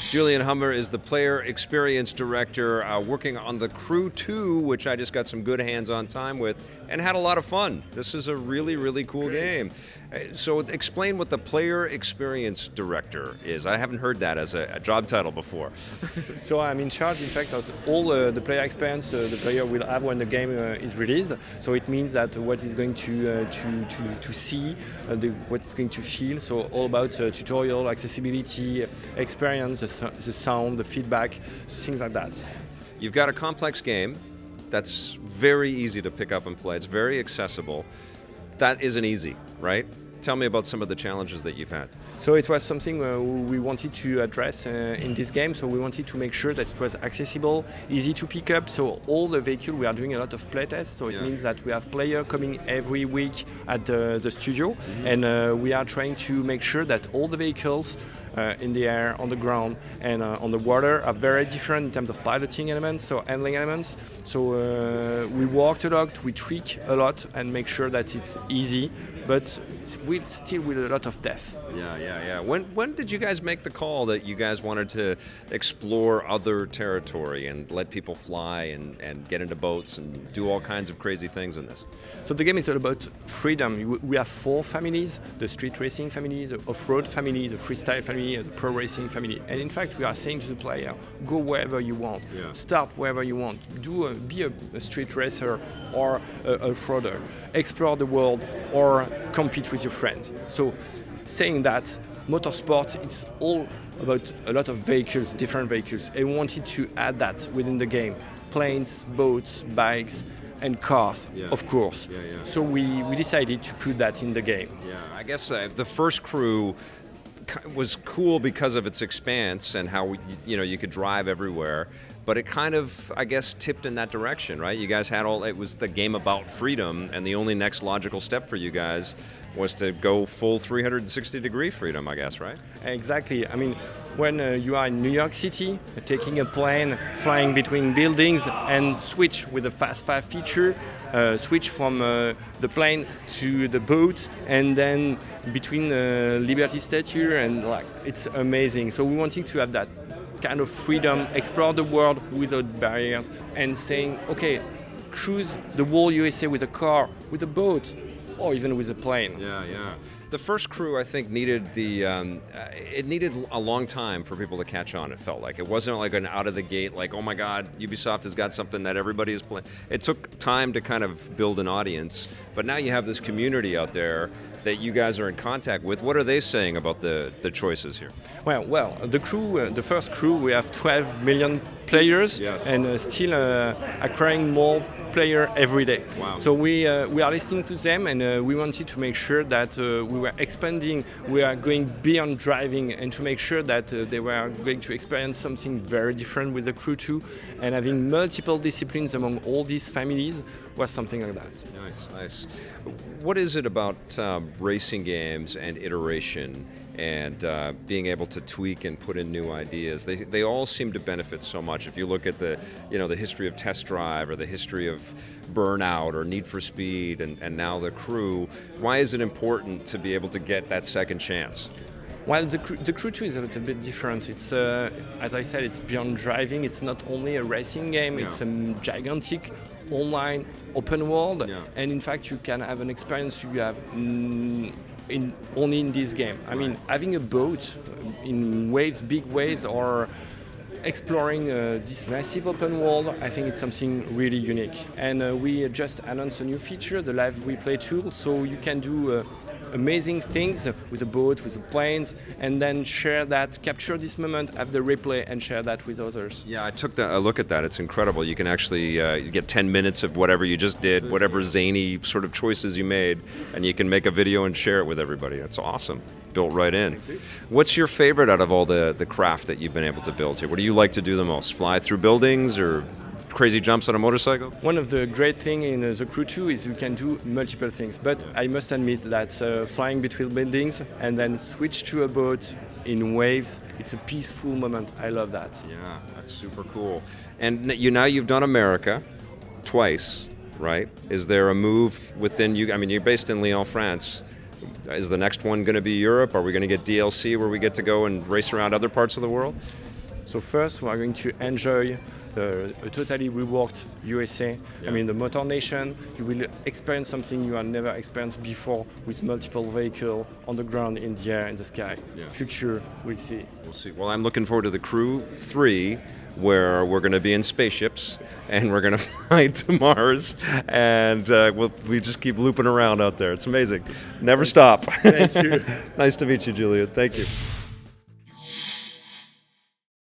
Julien Hummer is the player experience director working on the Crew 2, which I just got some good hands-on time with and had a lot of fun. This is a really, really cool game. So explain what the player experience director is. I haven't heard that as a job title before. So I'm in charge, in fact, of all the player experience the player will have when the game is released. So it means that what is going to see, what is going to feel. So all about tutorial, accessibility, experience, the sound, the feedback, things like that. You've got a complex game that's very easy to pick up and play. It's very accessible. That isn't easy, right? Tell me about some of the challenges that you've had. So it was something we wanted to address in this game. So we wanted to make sure that it was accessible, easy to pick up. So all the vehicles, we are doing a lot of playtests. So it means that we have players coming every week at the studio. Mm-hmm. And we are trying to make sure that all the vehicles in the air, on the ground, and on the water are very different in terms of piloting elements, so handling elements. So we worked a lot, we tweak a lot, and make sure that it's easy, but still with a lot of depth. Yeah. When did you guys make the call that you guys wanted to explore other territory and let people fly and get into boats and do all kinds of crazy things in this? So the game is all about freedom. We have 4 families: the street racing family, the off-road family, the freestyle family, the pro racing family. And in fact, we are saying to the player, go wherever you want, start wherever you want, be a street racer or a off-roader, explore the world or compete with your friends. So saying that motorsport, it's all about a lot of vehicles, different vehicles, and we wanted to add that within the game. Planes, boats, bikes, and cars, of course. So we decided to put that in the game. Yeah, I guess the first Crew was cool because of its expanse and how you could drive everywhere. But it kind of, I guess, tipped in that direction, right? You guys had it was the game about freedom, and the only next logical step for you guys was to go full 360-degree freedom, I guess, right? Exactly. I mean, when you are in New York City, taking a plane, flying between buildings, and switch with the Fast 5 feature, switch from the plane to the boat, and then between Liberty Statue, and it's amazing. So we wanted to have that kind of freedom, explore the world without barriers, and saying, okay, cruise the whole USA with a car, with a boat, or even with a plane. Yeah. The first Crew, I think, needed it needed a long time for people to catch on. It felt like it wasn't like an out of the gate, like, oh my God, Ubisoft has got something that everybody is playing. It took time to kind of build an audience, but now you have this community out there that you guys are in contact with. What are they saying about the choices here? Well, the Crew, the first Crew, we have 12 million players, and still acquiring more players every day. Wow. So we are listening to them, and we wanted to make sure that we were expanding, we are going beyond driving, and to make sure that they were going to experience something very different with the Crew 2, and having multiple disciplines among all these families was something like that. Nice. What is it about racing games and iteration and being able to tweak and put in new ideas? They all seem to benefit so much. If you look at the history of Test Drive or the history of Burnout or Need for Speed and now the Crew, why is it important to be able to get that second chance? Well, the Crew 2 is a little bit different. It's, as I said, it's beyond driving. It's not only a racing game, it's a gigantic online open world, and in fact you can have an experience you have only in this game. I mean, having a boat in waves, big waves, or exploring this massive open world, I think it's something really unique. And we just announced a new feature, the live replay tool, so you can do amazing things with a boat, with the planes, and then share that, capture this moment, have the replay, and share that with others. Yeah, I took a look at that. It's incredible. You can actually get 10 minutes of whatever you just did, whatever zany sort of choices you made, and you can make a video and share it with everybody. That's awesome. Built right in. What's your favorite out of all the craft that you've been able to build here? What do you like to do the most? Fly through buildings or crazy jumps on a motorcycle? One of the great things in the Crew 2 is you can do multiple things, but I must admit that flying between buildings and then switch to a boat in waves, it's a peaceful moment. I love that. Yeah, that's super cool. And you've done America twice, right? Is there a move within you? I mean, you're based in Lyon, France. Is the next one going to be Europe? Are we going to get DLC where we get to go and race around other parts of the world? So first, we are going to enjoy a totally reworked USA. I mean, the Motor Nation. You will experience something you have never experienced before with multiple vehicles on the ground, in the air, in the sky. Future, we'll see. We'll see. Well, I'm looking forward to the Crew 3, where we're going to be in spaceships and we're going to fly to Mars, and we just keep looping around out there. It's amazing. Never stop. Thank you. Nice to meet you, Julien. Thank you.